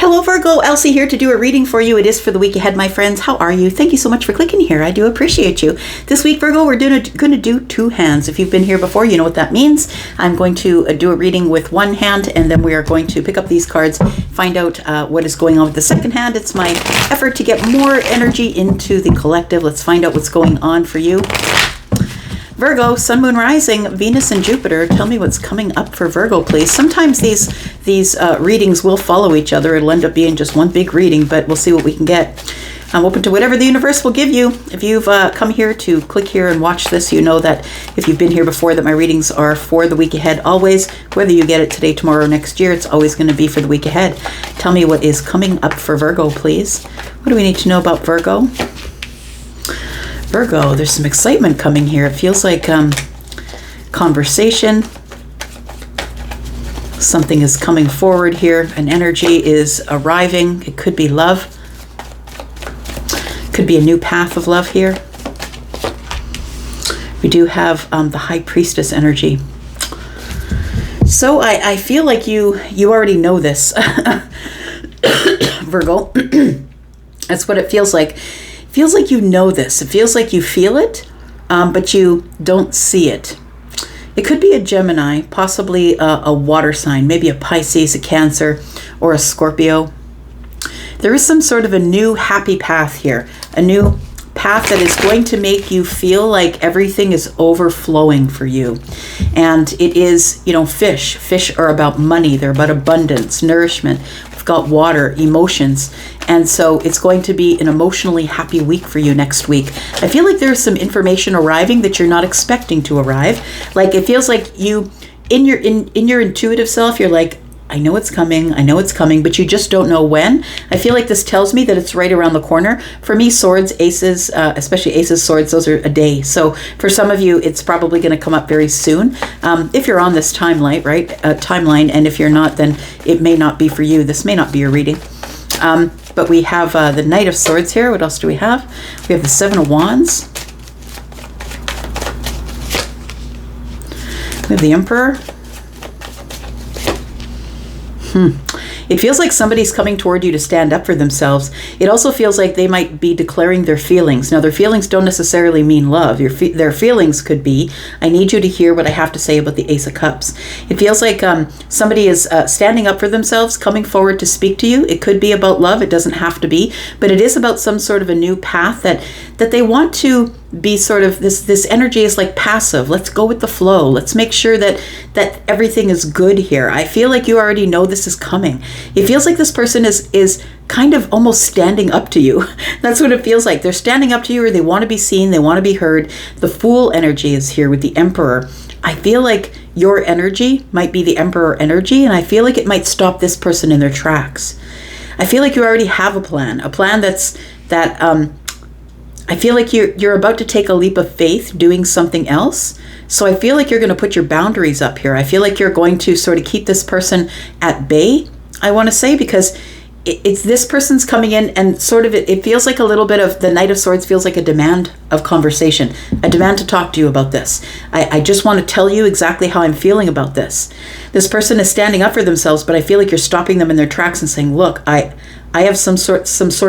Hello Virgo, Elsie here to do a reading for you. It is for the week ahead, my friends. How are you? Thank you so much for clicking here. I do appreciate you. This week, Virgo, we're going to do two hands. If you've been here before, you know what that means. I'm going to do a reading with one hand, and then we are going to pick up these cards, find out what is going on with the second hand. It's my effort to get more energy into the collective. Let's find out what's going on for you. Virgo, Sun, Moon, Rising, Venus, and Jupiter. Tell me what's coming up for Virgo, please. Sometimes these readings will follow each other. It'll end up being just one big reading, but we'll see what we can get. I'm open to whatever the universe will give you. If you've come here to click here and watch this, you know that if you've been here before that my readings are for the week ahead always. Whether you get it today, tomorrow, or next year, it's always going to be for the week ahead. Tell me what is coming up for Virgo, please. What do we need to know about Virgo? Virgo, there's some excitement coming here. It feels like conversation. Something is coming forward here. An energy is arriving. It could be love. Could be a new path of love here. We do have the High Priestess energy. So I feel like you already know this, Virgo. That's what it feels like. Feels like you know this. It feels like you feel it, but you don't see it. It could be a Gemini, possibly a water sign, maybe a Pisces, a Cancer, or a Scorpio. There is some sort of a new happy path here, a new path that is going to make you feel like everything is overflowing for you. And it is, fish. Fish are about money. They're about abundance, nourishment. We've got water, emotions. And so it's going to be an emotionally happy week for you next week. I feel like there's some information arriving that you're not expecting to arrive. Like it feels like you, in your intuitive self, you're like, I know it's coming, but you just don't know when. I feel like this tells me that it's right around the corner. For me, swords, aces, especially aces, swords, those are a day. So for some of you, it's probably going to come up very soon. If you're on this timeline, right? Timeline, and if you're not, then it may not be for you. This may not be your reading. But we have the Knight of Swords here. What else do we have? We have the Seven of Wands. We have the Emperor. It feels like somebody's coming toward you to stand up for themselves. It also feels like they might be declaring their feelings. Now, their feelings don't necessarily mean love. Their feelings could be, I need you to hear what I have to say about the Ace of Cups. It feels like somebody is standing up for themselves, coming forward to speak to you. It could be about love. It doesn't have to be. But it is about some sort of a new path that they want to be sort of, this energy is like passive. Let's go with the flow. Let's make sure that everything is good here. I feel like you already know this is coming. It feels like this person is kind of almost standing up to you. That's what it feels like. They're standing up to you, or they want to be seen. They want to be heard. The Fool energy is here with the Emperor. I feel like your energy might be the Emperor energy, and I feel like it might stop this person in their tracks. I feel like you already have a plan that I feel like you're about to take a leap of faith doing something else. So I feel like you're going to put your boundaries up here. I feel like you're going to sort of keep this person at bay, I want to say, because it's this person's coming in and sort of it feels like a little bit of the Knight of Swords feels like a demand of conversation, a demand to talk to you about this. I just want to tell you exactly how I'm feeling about this. This person is standing up for themselves, but I feel like you're stopping them in their tracks and saying, look, I have some sort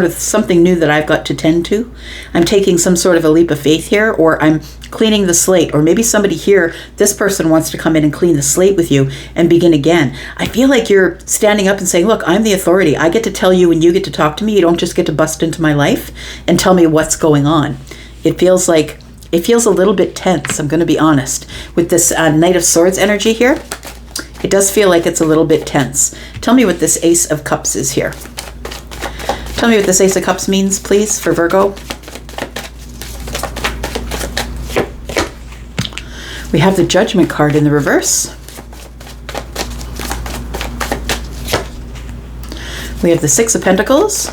of something new that I've got to tend to. I'm taking some sort of a leap of faith here, or I'm cleaning the slate, or maybe somebody here, this person wants to come in and clean the slate with you and begin again. I feel like you're standing up and saying, look, I'm the authority. I get to tell you when you get to talk to me. You don't just get to bust into my life and tell me what's going on. It feels a little bit tense, I'm going to be honest. With this Knight of Swords energy here, it does feel like it's a little bit tense. Tell me what this Ace of Cups is here. Tell me what this Ace of Cups means, please, for Virgo. We have the Judgment card in the reverse. We have the Six of Pentacles.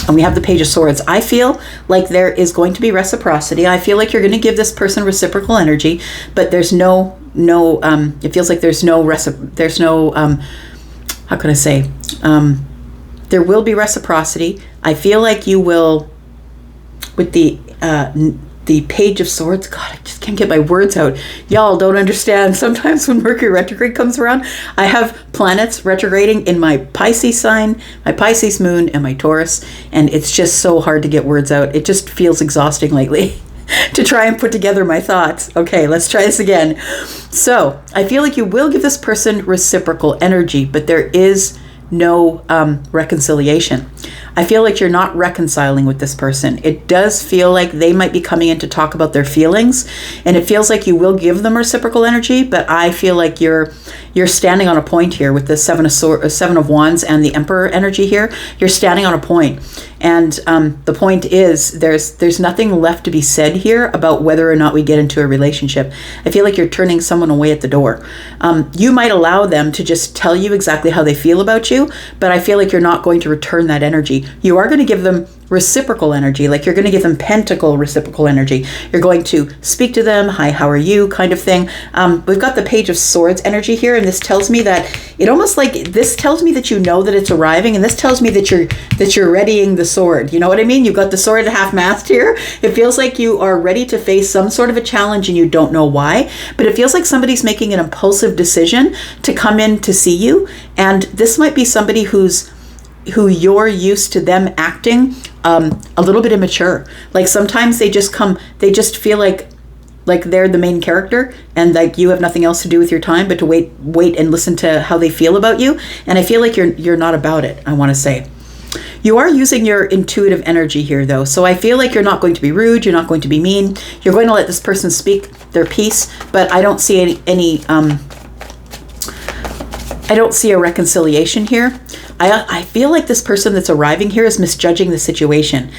And we have the Page of Swords. I feel like there is going to be reciprocity. I feel like you're going to give this person reciprocal energy, but there's no it feels like there's no how can I say? There will be reciprocity. I feel like you will, with the the Page of Swords. God, I just can't get my words out. Y'all don't understand. Sometimes when Mercury retrograde comes around, I have planets retrograding in my Pisces sign, my Pisces moon, and my Taurus, and it's just so hard to get words out. It just feels exhausting lately to try and put together my thoughts. Okay, let's try this again. So, I feel like you will give this person reciprocal energy, but there is no reconciliation. I feel like you're not reconciling with this person. It does feel like they might be coming in to talk about their feelings, and it feels like you will give them reciprocal energy, but I feel like you're standing on a point here with the Seven of Wands and the Emperor energy here. You're standing on a point. And the point is there's nothing left to be said here about whether or not we get into a relationship. I feel like you're turning someone away at the door. You might allow them to just tell you exactly how they feel about you, but I feel like you're not going to return that energy. You are going to give them reciprocal energy, like you're going to give them pentacle reciprocal energy. You're going to speak to them, hi, how are you, kind of thing. We've got the Page of Swords energy here, and this tells me that this tells me that you know that it's arriving, and this tells me that you're readying the sword. You know what I mean? You've got the sword at half-mast here. It feels like you are ready to face some sort of a challenge and you don't know why, but it feels like somebody's making an impulsive decision to come in to see you, and this might be somebody who you're used to them acting a little bit immature. Like sometimes they just feel like they're the main character, and like you have nothing else to do with your time but to wait and listen to how they feel about you. And I feel like you're not about it, I want to say. You are using your intuitive energy here, though. So I feel like you're not going to be rude. You're not going to be mean. You're going to let this person speak their piece, but I don't see I don't see a reconciliation here. I feel like this person that's arriving here is misjudging the situation.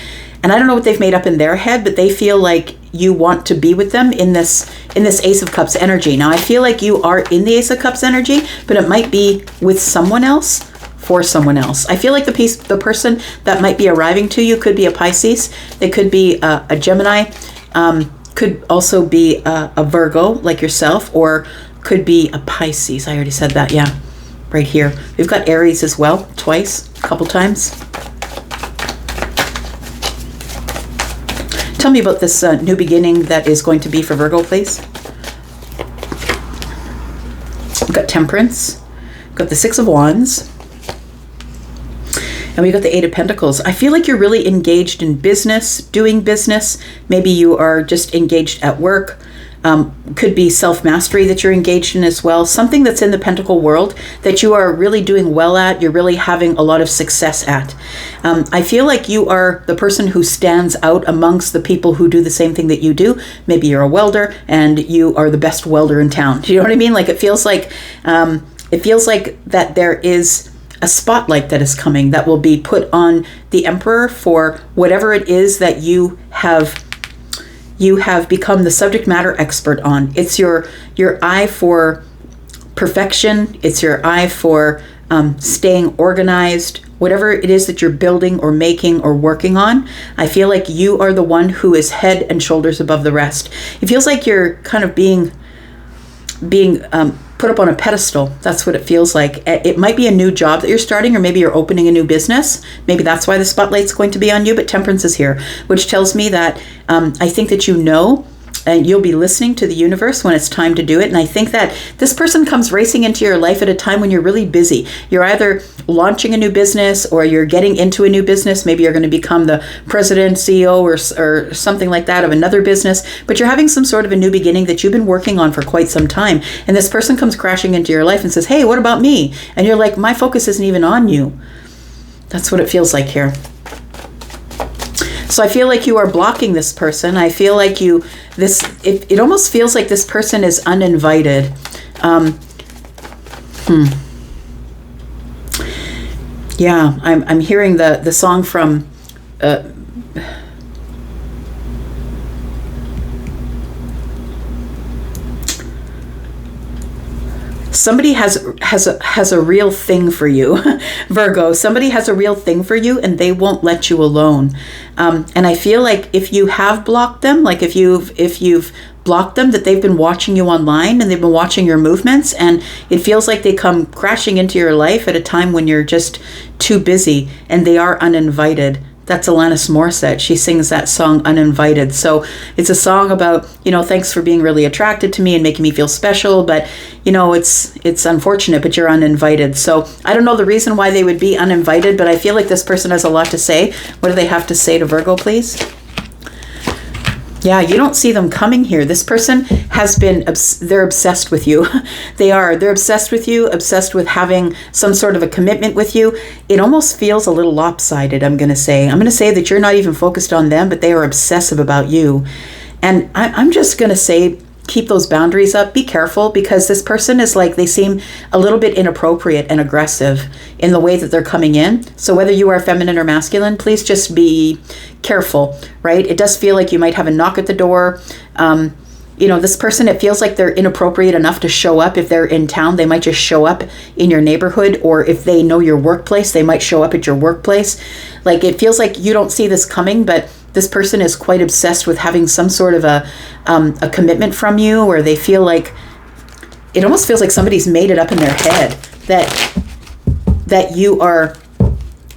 And I don't know what they've made up in their head, but they feel like you want to be with them in this Ace of Cups energy. Now, I feel like you are in the Ace of Cups energy, but it might be with someone else, for someone else. I feel like the person that might be arriving to you could be a Pisces. They could be a Gemini, could also be a Virgo like yourself, or could be a Pisces. I already said that, yeah. Right here. We've got Aries as well, twice, a couple times. Tell me about this new beginning that is going to be for Virgo, please. We've got Temperance. We've got the Six of Wands. And we've got the Eight of Pentacles. I feel like you're really engaged in business, doing business. Maybe you are just engaged at work. Could be self-mastery that you're engaged in as well. Something that's in the Pentacle world that you are really doing well at, you're really having a lot of success at. I feel like you are the person who stands out amongst the people who do the same thing that you do. Maybe you're a welder and you are the best welder in town. Do you know what I mean? Like it feels like that there is a spotlight that is coming that will be put on the Emperor for whatever it is that you have become the subject matter expert on. It's your eye for perfection. It's your eye for staying organized. Whatever it is that you're building or making or working on, I feel like you are the one who is head and shoulders above the rest. It feels like you're kind of being put up on a pedestal. That's what it feels like. It might be a new job that you're starting, or maybe you're opening a new business. Maybe that's why the spotlight's going to be on you, but Temperance is here, which tells me that I think that you know, and you'll be listening to the universe when it's time to do it. And I think that this person comes racing into your life at a time when you're really busy. You're either launching a new business or you're getting into a new business. Maybe you're going to become the president, CEO, or something like that of another business, but you're having some sort of a new beginning that you've been working on for quite some time. And this person comes crashing into your life and says, hey, what about me? And you're like, my focus isn't even on you. That's what it feels like here. So I feel like you are blocking this person. I feel like it almost feels like this person is uninvited. Yeah, I'm hearing the song from somebody has a real thing for you, Virgo. Somebody has a real thing for you, and they won't let you alone. And I feel like if you have blocked them, like if you've blocked them, that they've been watching you online and they've been watching your movements, and it feels like they come crashing into your life at a time when you're just too busy, and they are uninvited That's Alanis Morissette. She sings that song Uninvited. So it's a song about, thanks for being really attracted to me and making me feel special, but it's unfortunate, but you're uninvited. So I don't know the reason why they would be uninvited, but I feel like this person has a lot to say. What do they have to say to Virgo, please? Yeah, you don't see them coming here. This person has been, they're obsessed with you. They're obsessed with you, obsessed with having some sort of a commitment with you. It almost feels a little lopsided, I'm going to say. I'm going to say that you're not even focused on them, but they are obsessive about you. And I'm just going to say, keep those boundaries up. Be careful, because this person is like, they seem a little bit inappropriate and aggressive in the way that they're coming in. So whether you are feminine or masculine, please just be careful, right? It does feel like you might have a knock at the door. This person, it feels like they're inappropriate enough to show up. If they're in town, they might just show up in your neighborhood, or if they know your workplace, they might show up at your workplace. Like, it feels like you don't see this coming, but this person is quite obsessed with having some sort of a commitment from you, or they feel like, it almost feels like somebody's made it up in their head that you are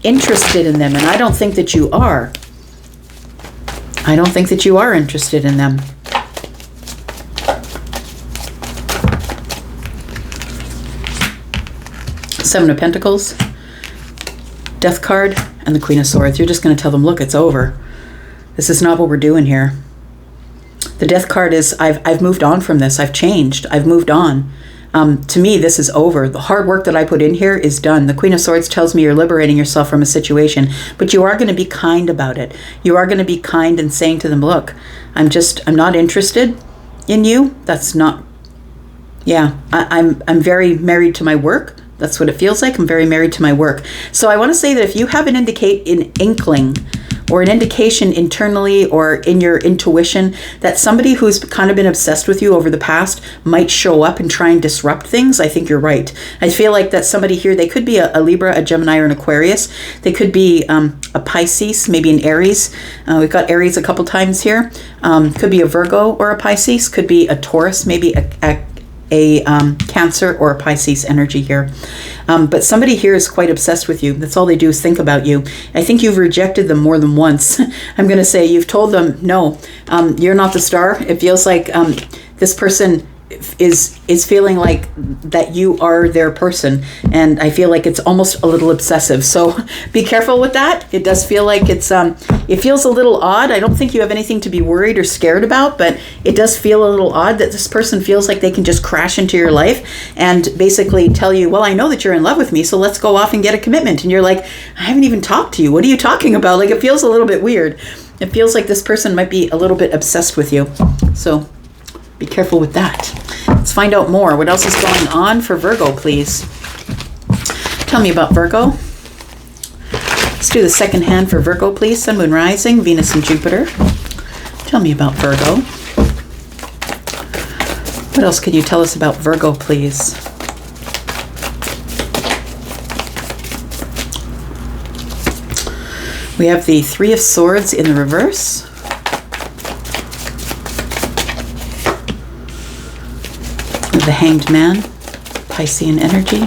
interested in them. And I don't think that you are. I don't think that you are interested in them. Seven of Pentacles, Death card, and the Queen of Swords. You're just going to tell them, look, it's over. This is not what we're doing here. The Death card is, I've moved on from this. I've changed. I've moved on. To me, this is over. The hard work that I put in here is done. The Queen of Swords tells me you're liberating yourself from a situation, but you are going to be kind about it. You are going to be kind and saying to them, look, I'm not interested in you. That's not, I'm very married to my work. That's what it feels like. I'm very married to my work. So I want to say that if you have an inkling or an indication internally or in your intuition that somebody who's kind of been obsessed with you over the past might show up and try and disrupt things, I think you're right. I feel like that somebody here, they could be a Libra, a Gemini, or an Aquarius. They could be a Pisces, maybe an Aries. We've got Aries a couple times here. Could be a Virgo or a Pisces. Could be a Taurus, maybe a Cancer or a Pisces energy here. But somebody here is quite obsessed with you. That's all they do is think about you. I think you've rejected them more than once. I'm going to say you've told them, no, you're not the star. It feels like this person is feeling like that you are their person, and I feel like it's almost a little obsessive. So be careful with that. It does feel like it feels a little odd. I don't think you have anything to be worried or scared about, but it does feel a little odd that this person feels like they can just crash into your life and basically tell you, well, I know that you're in love with me, so let's go off and get a commitment. And you're like, I haven't even talked to you. What are you talking about? Like, it feels a little bit weird. It feels like this person might be a little bit obsessed with you. So be careful with that. Let's find out more. What else is going on for Virgo, please? Tell me about Virgo. Let's do the second hand for Virgo, please. Sun, Moon, Rising, Venus, and Jupiter. Tell me about Virgo. What else can you tell us about Virgo, please? We have the Three of Swords in the reverse. The Hanged Man, Piscean energy.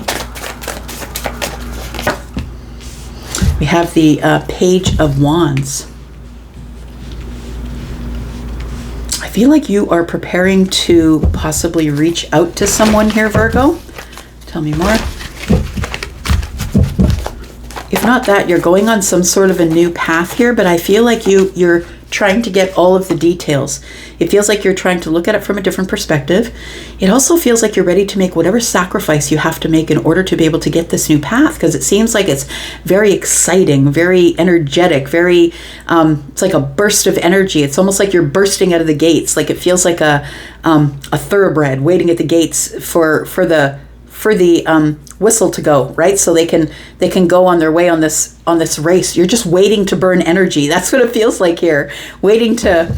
We have the Page of Wands. I feel like you are preparing to possibly reach out to someone here, Virgo. Tell me more. If not that, you're going on some sort of a new path here, but I feel like you're trying to get all of the details. It feels like you're trying to look at it from a different perspective. It also feels like you're ready to make whatever sacrifice you have to make in order to be able to get this new path, because it seems like it's very exciting, very energetic, very, it's like a burst of energy. It's almost like you're bursting out of the gates. Like, it feels like a thoroughbred waiting at the gates for the whistle to go, right? So they can go on their way on this race. You're just waiting to burn energy. That's what it feels like here. Waiting to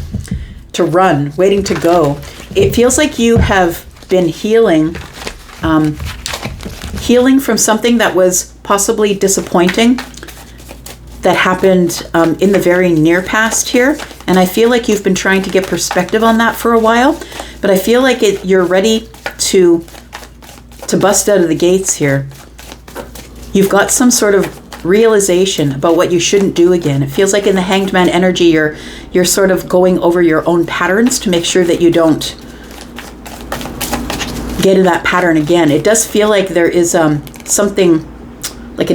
run, waiting to go. It feels like you have been healing from something that was possibly disappointing that happened in the very near past here. And I feel like you've been trying to get perspective on that for a while, but I feel like you're ready to bust out of the gates here. You've got some sort of realization about what you shouldn't do again. It feels like in the Hanged Man energy, you're sort of going over your own patterns to make sure that you don't get in that pattern again. It does feel like there is something like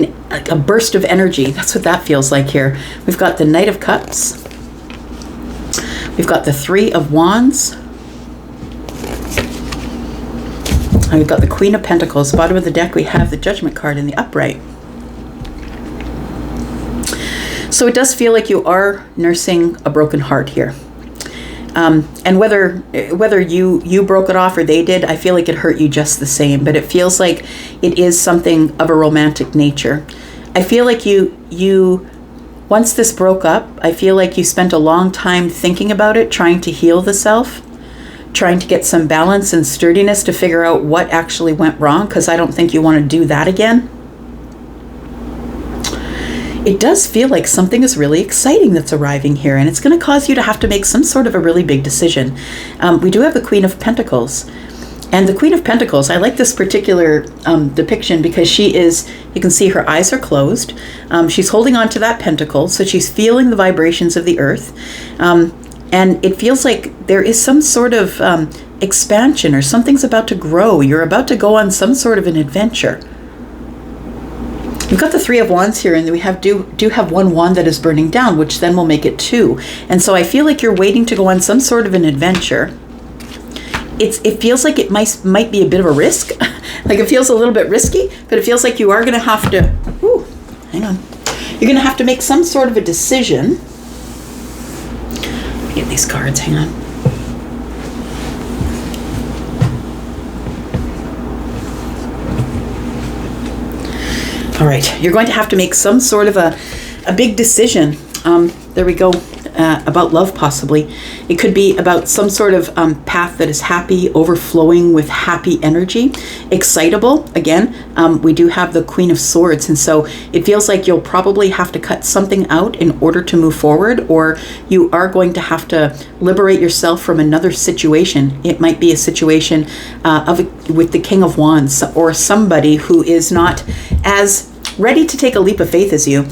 a burst of energy. That's what that feels like here. We've got the Knight of Cups. We've got the Three of Wands. And we've got the Queen of Pentacles. Bottom of the deck, we have the Judgment card in the upright. So it does feel like you are nursing a broken heart here. And whether you broke it off or they did, I feel like it hurt you just the same. But it feels like it is something of a romantic nature. I feel like you once this broke up, I feel like you spent a long time thinking about it, trying to heal the self, trying to get some balance and sturdiness to figure out what actually went wrong, because I don't think you want to do that again. It does feel like something is really exciting that's arriving here, and it's going to cause you to have to make some sort of a really big decision. We do have the Queen of Pentacles. And the Queen of Pentacles, I like this particular depiction because she is, you can see her eyes are closed. She's holding on to that pentacle, so she's feeling the vibrations of the earth. And it feels like there is some sort of expansion, or something's about to grow. You're about to go on some sort of an adventure. We've got the Three of Wands here, and we do have one wand that is burning down, which then will make it two. And so I feel like you're waiting to go on some sort of an adventure. It feels like it might be a bit of a risk. Like it feels a little bit risky, but it feels like you are going to have to, hang on. You're going to have to make some sort of a decision. Let me get these cards, hang on. All right, you're going to have to make some sort of a big decision. There we go. About love, possibly. It could be about some sort of path that is happy, overflowing with happy energy, excitable. Again, we do have the Queen of Swords, and so it feels like you'll probably have to cut something out in order to move forward, or you are going to have to liberate yourself from another situation. It might be a situation with the King of Wands, or somebody who is not as ready to take a leap of faith as you.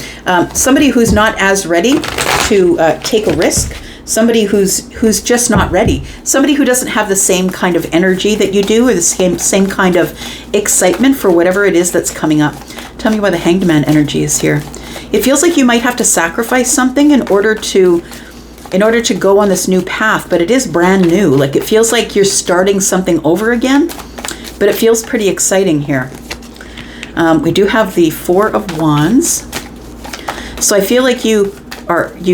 Somebody who's not as ready to take a risk. Somebody who's just not ready. Somebody who doesn't have the same kind of energy that you do, or the same kind of excitement for whatever it is that's coming up. Tell me why the Hanged Man energy is here. It feels like you might have to sacrifice something in order to go on this new path, but it is brand new. Like it feels like you're starting something over again, but it feels pretty exciting here. We do have the Four of Wands. So I feel like you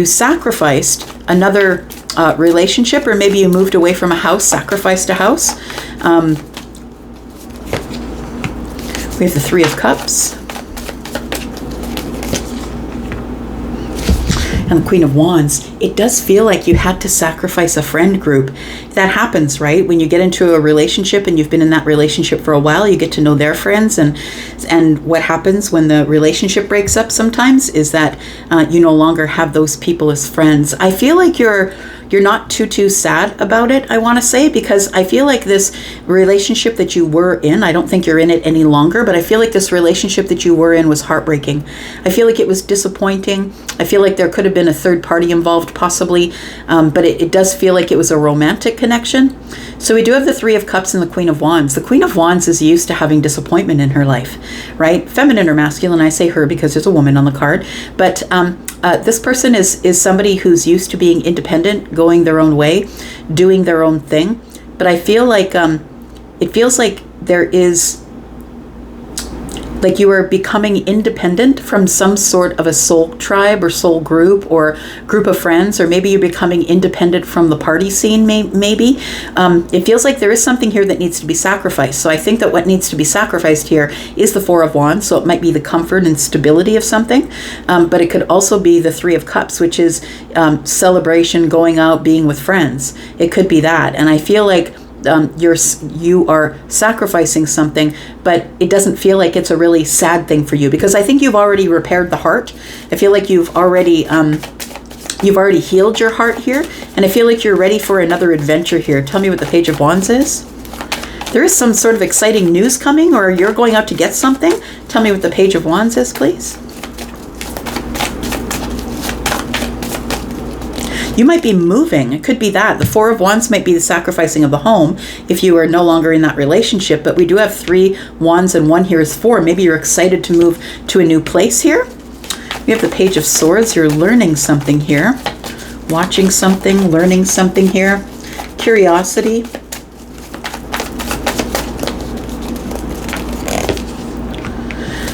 sacrificed another relationship, or maybe you moved away from a house, sacrificed a house. We have the Three of Cups. And the Queen of Wands. It does feel like you had to sacrifice a friend group. That happens, right? When you get into a relationship and you've been in that relationship for a while, you get to know their friends, and what happens when the relationship breaks up sometimes is that you no longer have those people as friends. I feel like you're not too sad about it, I want to say, because I feel like this relationship that you were in, I don't think you're in it any longer, but I feel like this relationship that you were in was heartbreaking. I feel like it was disappointing. I feel like there could have been a third party involved possibly, but it does feel like it was a romantic connection. So we do have the Three of Cups and the Queen of Wands. The Queen of Wands is used to having disappointment in her life, right? Feminine or masculine, I say her because there's a woman on the card, but this person is somebody who's used to being independent, going their own way, doing their own thing. But I feel like it feels like there is, like you are becoming independent from some sort of a soul tribe or soul group or group of friends, or maybe you're becoming independent from the party scene, maybe. It feels like there is something here that needs to be sacrificed. So I think that what needs to be sacrificed here is the Four of Wands. So it might be the comfort and stability of something, but it could also be the Three of Cups, which is celebration, going out, being with friends. It could be that. And I feel like you are sacrificing something, but it doesn't feel like it's a really sad thing for you, because I think you've already repaired the heart. I feel like you've already healed your heart here, and I feel like you're ready for another adventure here. Tell me what the Page of Wands is. There is some sort of exciting news coming, or you're going out to get something. Tell me what the Page of Wands is, please. You might be moving. It could be that. The Four of Wands might be the sacrificing of the home if you are no longer in that relationship. But we do have 3 wands and 1 here is 4. Maybe you're excited to move to a new place here. We have the Page of Swords. You're learning something here. Watching something, learning something here. Curiosity.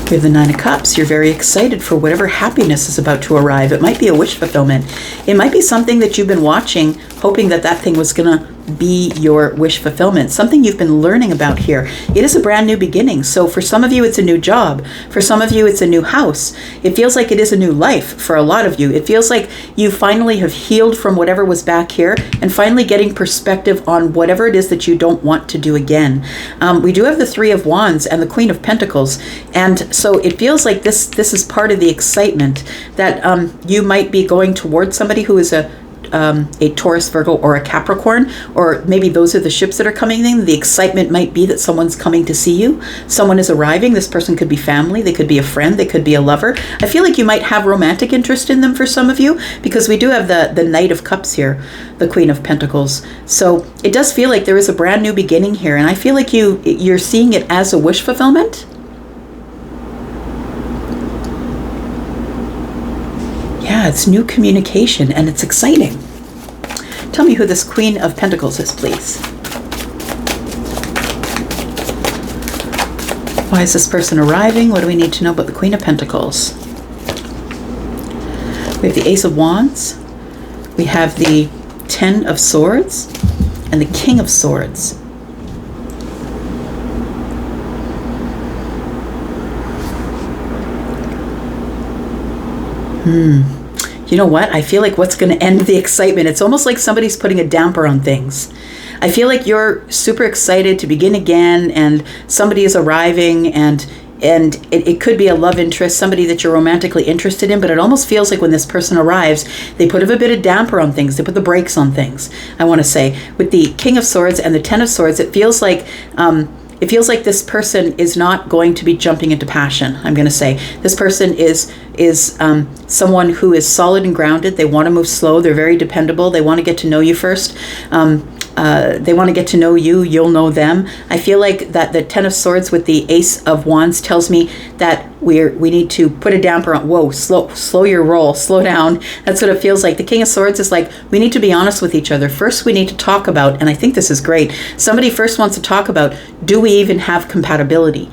We have the 9 of Cups. You're very excited for whatever happiness is about to arrive. It might be a wish fulfillment. It might be something that you've been watching, hoping that that thing was going to be your wish fulfillment. Something you've been learning about here. It is a brand new beginning. So for some of you, it's a new job. For some of you, it's a new house. It feels like it is a new life for a lot of you. It feels like you finally have healed from whatever was back here and finally getting perspective on whatever it is that you don't want to do again. We do have the 3 of Wands and the Queen of Pentacles. And so it feels like this is part of the excitement that you might be going towards somebody who is a Taurus, Virgo, or a Capricorn, or maybe those are the ships that are coming in. The excitement might be that someone's coming to see you. Someone is arriving. This person could be family. They could be a friend. They could be a lover. I feel like you might have romantic interest in them for some of you because we do have the Knight of Cups here, the Queen of Pentacles. So it does feel like there is a brand new beginning here. And I feel like you're seeing it as a wish fulfillment. Yeah, it's new communication and it's exciting. Tell me who this Queen of Pentacles is, please. Why is this person arriving? What do we need to know about the Queen of Pentacles? We have the Ace of Wands. We have the 10 of Swords and the King of Swords. You know what? I feel like what's going to end the excitement, it's almost like somebody's putting a damper on things. I feel like you're super excited to begin again and somebody is arriving and it could be a love interest, somebody that you're romantically interested in, but it almost feels like when this person arrives, they put a bit of damper on things. They put the brakes on things, I want to say. With the King of Swords and the 10 of Swords, it feels like this person is not going to be jumping into passion. I'm going to say this person is someone who is solid and grounded. They want to move slow. They're very dependable. They want to get to know you first. They want to get to know you. You'll know them. I feel like that the 10 of Swords with the Ace of Wands tells me that we need to put a damper on. Whoa, slow your roll, slow down. That's what it feels like. The King of Swords is like, we need to be honest with each other. First, we need to talk about, and I think this is great. Somebody first wants to talk about, do we even have compatibility?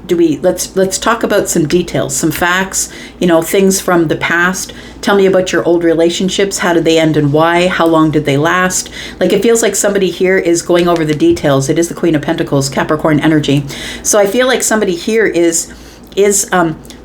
Let's talk about some details, some facts, things from the past. Tell me about your old relationships. How did they end and why? How long did they last? Like, it feels like somebody here is going over the details. It is the Queen of Pentacles, Capricorn energy. So I feel like somebody here is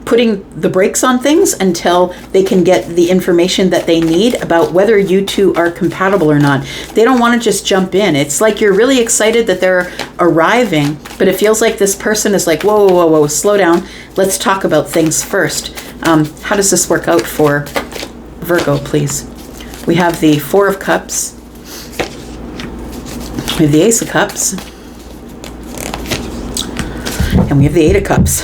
putting the brakes on things until they can get the information that they need about whether you two are compatible or not. They don't want to just jump in. It's like you're really excited that they're arriving, but it feels like this person is like, whoa, slow down. Let's talk about things first. How does this work out for Virgo, please? We have the 4 of Cups. We have the Ace of Cups. And we have the 8 of Cups.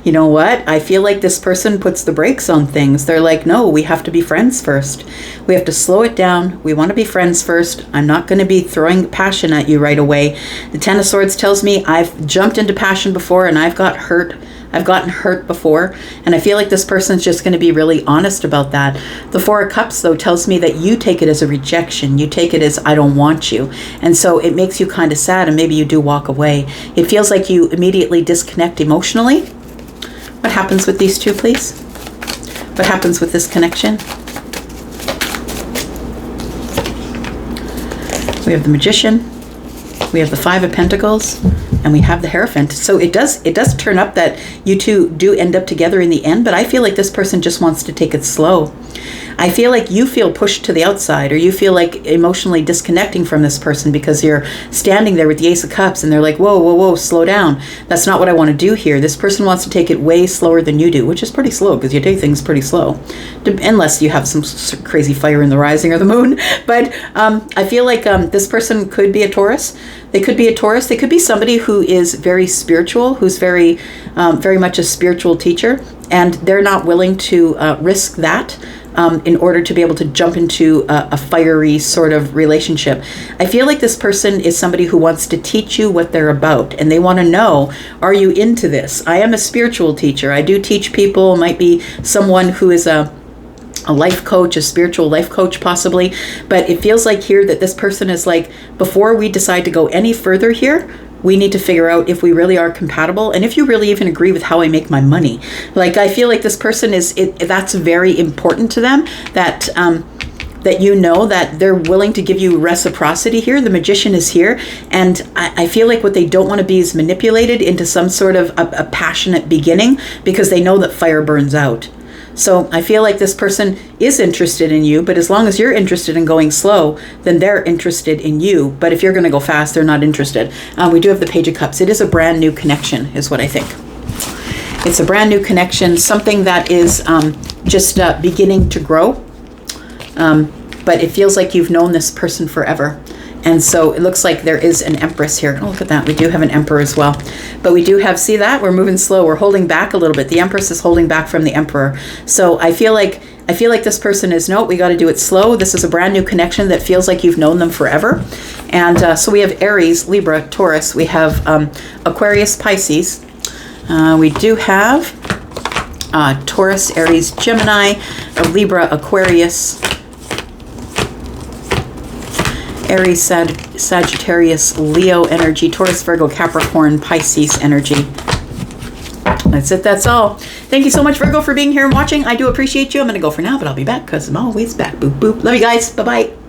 You know what? I feel like this person puts the brakes on things. They're like, no, we have to be friends first. We have to slow it down. We want to be friends first. I'm not going to be throwing passion at you right away. The 10 of Swords tells me I've jumped into passion before and I've gotten hurt before. And I feel like this person's just going to be really honest about that. The 4 of Cups, though, tells me that you take it as a rejection. You take it as, I don't want you. And so it makes you kind of sad and maybe you do walk away. It feels like you immediately disconnect emotionally. What happens with these two, please? What happens with this connection? We have the Magician, we have the 5 of Pentacles, and we have the Hierophant. So it does turn up that you two do end up together in the end, but I feel like this person just wants to take it slow. I feel like you feel pushed to the outside, or you feel like emotionally disconnecting from this person because you're standing there with the Ace of Cups and they're like, whoa, slow down. That's not what I want to do here. This person wants to take it way slower than you do, which is pretty slow because you take things pretty slow, unless you have some crazy fire in the rising or the moon. But I feel like this person could be a Taurus. They could be a Taurus. They could be somebody who is very spiritual, who's very much a spiritual teacher, and they're not willing to risk that in order to be able to jump into a fiery sort of relationship. I feel like this person is somebody who wants to teach you what they're about, and they want to know, are you into this? I am a spiritual teacher. I do teach people, might be someone who is a life coach, a spiritual life coach possibly, but it feels like here that this person is like, before we decide to go any further here, we need to figure out if we really are compatible and if you really even agree with how I make my money. Like, I feel like this person that's very important to them, that that you know that they're willing to give you reciprocity here. The Magician is here, and I feel like what they don't want to be is manipulated into some sort of a passionate beginning, because they know that fire burns out. So I feel like this person is interested in you, but as long as you're interested in going slow, then they're interested in you. But if you're going to go fast, they're not interested. We do have the Page of Cups. It is a brand new connection, is what I think. It's a brand new connection, something that is just beginning to grow. But it feels like you've known this person forever. And so it looks like there is an Empress here. Oh, look at that. We do have an Emperor as well. But we do have, see that? We're moving slow. We're holding back a little bit. The Empress is holding back from the Emperor. So I feel like this person is, no, we got to do it slow. This is a brand new connection that feels like you've known them forever. And so we have Aries, Libra, Taurus. We have Aquarius, Pisces. We do have Taurus, Aries, Gemini, Libra, Aquarius, Aries, Sagittarius, Leo energy, Taurus, Virgo, Capricorn, Pisces energy. That's it. That's all. Thank you so much, Virgo, for being here and watching. I do appreciate you. I'm going to go for now, but I'll be back because I'm always back. Boop, boop. Love you guys. Bye-bye.